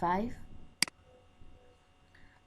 5।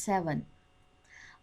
7।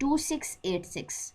2686।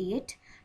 8,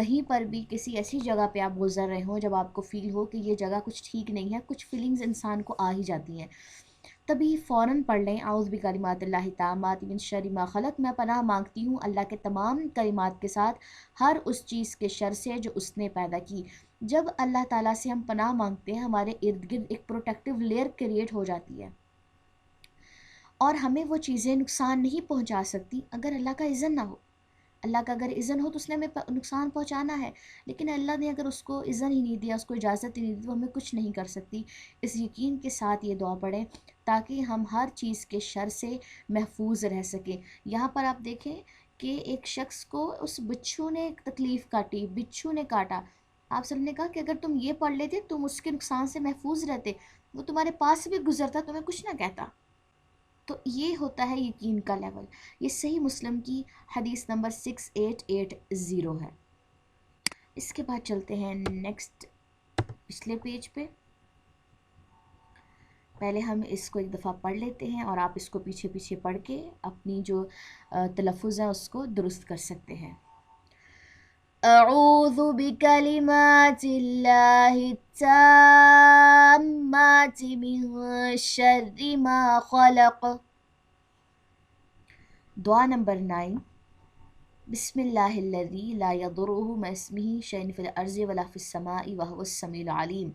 کہیں پر بھی کسی ایسی جگہ پہ آپ گزر رہے ہوں جب آپ کو فیل ہو کہ یہ جگہ کچھ ٹھیک نہیں ہے، کچھ فیلنگز انسان کو آ ہی جاتی ہیں، تبھی فوراً پڑھ لیں اعوذ بکلمات اللہ التامات من شر ما خلق، میں پناہ مانگتی ہوں اللہ کے تمام کلمات کے ساتھ ہر اس چیز کے شر سے جو اس نے پیدا کی۔ جب اللہ تعالیٰ سے ہم پناہ مانگتے ہیں ہمارے ارد گرد ایک پروٹیکٹیو لیئر کریٹ ہو جاتی ہے، اور ہمیں وہ چیزیں نقصان نہیں پہنچا سکتی اگر اللہ کا اذن نہ ہو۔ اللہ کا اگر اذن ہو تو اس نے ہمیں نقصان پہنچانا ہے، لیکن اللہ نے اگر اس کو اذن ہی نہیں دیا، اس کو اجازت ہی نہیں دی، تو ہمیں کچھ نہیں کر سکتی۔ اس یقین کے ساتھ یہ دعا پڑھیں تاکہ ہم ہر چیز کے شر سے محفوظ رہ سکیں۔ یہاں پر آپ دیکھیں کہ ایک شخص کو اس بچھو نے تکلیف کاٹی، بچھو نے کاٹا، آپ سب نے کہا کہ اگر تم یہ پڑھ لیتے تم اس کے نقصان سے محفوظ رہتے، وہ تمہارے پاس بھی گزرتا تمہیں کچھ نہ کہتا۔ تو یہ ہوتا ہے یقین کا لیول۔ یہ صحیح مسلم کی حدیث نمبر 6880 ہے۔ اس کے بعد چلتے ہیں نیکسٹ پچھلے پیج پہ۔ پہلے ہم اس کو ایک دفعہ پڑھ لیتے ہیں اور آپ اس کو پیچھے پیچھے پڑھ کے اپنی جو تلفظ ہے اس کو درست کر سکتے ہیں۔ اعوذ بکلمات اللہ التامات من شر ما خلق۔ دعا نمبر 9، بسم اللہ الذی لا یضرہ مع اسمہ شیء فی الارض ولا فی السماء وہو السمیع العلیم۔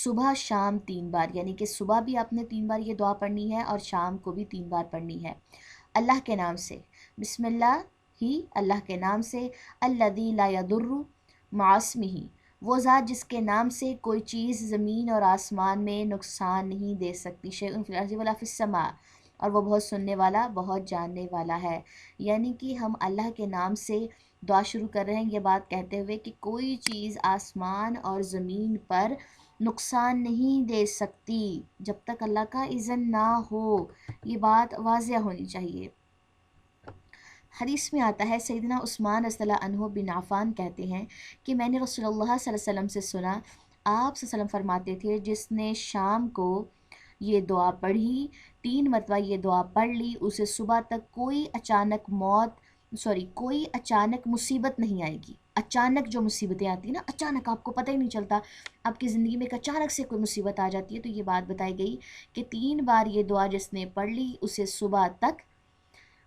صبح شام 3 بار، یعنی کہ صبح بھی آپ نے 3 بار یہ دعا پڑھنی ہے اور شام کو بھی 3 بار پڑھنی ہے۔ اللہ کے نام سے، بسم اللہ ہی اللہ کے نام سے، الذی لا یضر مع اسمہ، وہ ذات جس کے نام سے کوئی چیز زمین اور آسمان میں نقصان نہیں دے سکتی، شیء فی الارض ولا فی السماء، اور وہ بہت سننے والا بہت جاننے والا ہے۔ یعنی کہ ہم اللہ کے نام سے دعا شروع کر رہے ہیں یہ بات کہتے ہوئے کہ کوئی چیز آسمان اور زمین پر نقصان نہیں دے سکتی جب تک اللہ کا اذن نہ ہو۔ یہ بات واضح ہونی چاہیے۔ حدیث میں آتا ہے سیدنا عثمان رضی اللہ عنہ بن عفان کہتے ہیں کہ میں نے رسول اللہ صلی اللہ علیہ وسلم سے سنا، آپ صلی اللہ علیہ وسلم فرماتے تھے جس نے شام کو یہ دعا پڑھی، 3 مرتبہ یہ دعا پڑھ لی، اسے صبح تک کوئی اچانک مصیبت نہیں آئے گی۔ اچانک جو مصیبتیں آتی ہیں نا، اچانک آپ کو پتہ ہی نہیں چلتا، آپ کی زندگی میں ایک اچانک سے کوئی مصیبت آ جاتی ہے، تو یہ بات بتائی گئی کہ 3 بار یہ دعا جس نے پڑھ لی اسے صبح تک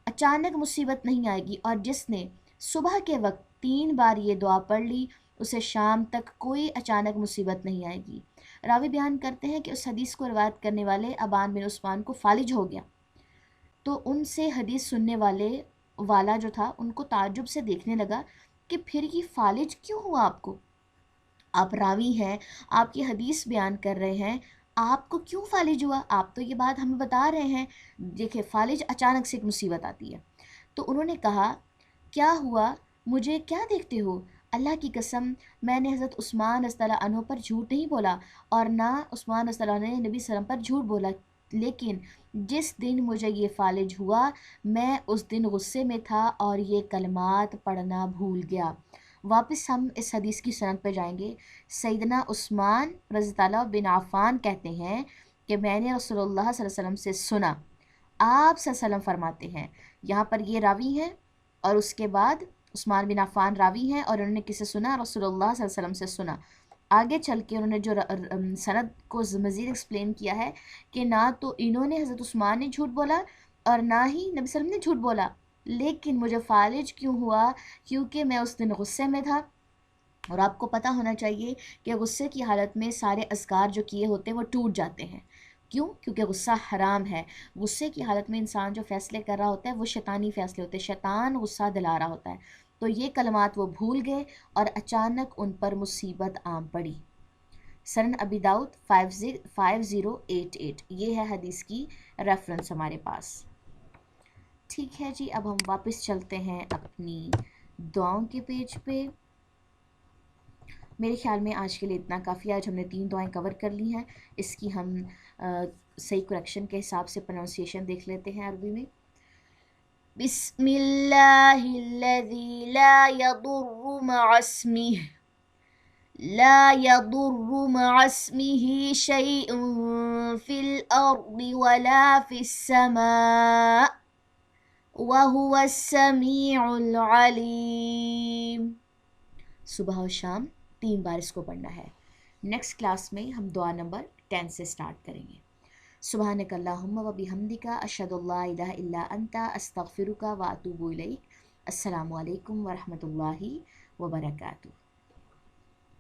اچانک مصیبت نہیں آئے گی، اور جس نے صبح کے وقت 3 بار یہ دعا پڑھ لی اسے شام تک کوئی اچانک مصیبت نہیں آئے گی۔ راوی بیان کرتے ہیں کہ اس حدیث کو روایت کرنے والے ابان بن عثمان کو فالج ہو گیا، تو ان سے حدیث سننے والا جو تھا ان کو تعجب سے دیکھنے لگا کہ پھر یہ فالج کیوں ہوا آپ کو؟ آپ راوی ہیں، آپ کی حدیث بیان کر رہے ہیں، آپ کو کیوں فالج ہوا؟ آپ تو یہ بات ہمیں بتا رہے ہیں، دیکھیں فالج اچانک سے ایک مصیبت آتی ہے۔ تو انہوں نے کہا کیا ہوا، مجھے کیا دیکھتے ہو؟ اللہ کی قسم میں نے حضرت عثمان رضی اللہ عنہ پر جھوٹ نہیں بولا، اور نہ عثمان رضی اللہ عنہ نے نبی صلی اللہ علیہ وسلم پر جھوٹ بولا، لیکن جس دن مجھے یہ فالج ہوا میں اس دن غصے میں تھا اور یہ کلمات پڑھنا بھول گیا۔ واپس ہم اس حدیث کی سند پہ جائیں گے۔ سیدنا عثمان رضی اللہ بن عفان کہتے ہیں کہ میں نے رسول اللہ صلی اللہ علیہ وسلم سے سنا، آپ صلی اللہ علیہ وسلم فرماتے ہیں، یہاں پر یہ راوی ہیں اور اس کے بعد عثمان بن عفان راوی ہیں اور انہوں نے کسے سنا؟ رسول اللہ صلی اللہ علیہ وسلم سے سنا۔ آگے چل کے انہوں نے جو سند کو مزید ایکسپلین کیا ہے کہ نہ تو انہوں نے حضرت عثمان نے جھوٹ بولا اور نہ ہی نبی صلی اللہ علیہ وسلم نے جھوٹ بولا، لیکن مجھے فالج کیوں ہوا؟ کیونکہ میں اس دن غصے میں تھا، اور آپ کو پتہ ہونا چاہیے کہ غصے کی حالت میں سارے اذکار جو کیے ہوتے ہیں وہ ٹوٹ جاتے ہیں۔ کیوں؟ کیونکہ غصہ حرام ہے۔ غصے کی حالت میں انسان جو فیصلے کر رہا ہوتا ہے وہ شیطانی فیصلے ہوتے ہیں، شیطان غصہ دلا رہا ہوتا ہے، تو یہ کلمات وہ بھول گئے اور اچانک ان پر مصیبت عام پڑی۔ سنن ابی داؤد 5088، یہ ہے حدیث کی ریفرنس ہمارے پاس۔ ٹھیک ہے جی، اب ہم واپس چلتے ہیں اپنی دعاؤں کے پیج پہ۔ میرے خیال میں آج کے لیے اتنا کافی ہے، آج ہم نے 3 دعائیں کور کر لی ہیں، اس کی ہم صحیح کریکشن کے حساب سے پروننسیشن دیکھ لیتے ہیں عربی میں۔ بسم اللہ الذی لا يضر مع اسمه شيء في الأرض ولا في السماء وهو السميع العليم۔ صبح و شام 3 بار اس کو پڑھنا ہے۔ نیکسٹ کلاس میں ہم دعا نمبر 10 سے سٹارٹ کریں گے۔ سبحانک اللہم و بحمدک اشہد ان لا الہ الا انت استغفرک و اتوب الیک۔ السلام علیکم ورحمۃ اللہ وبرکاتہ۔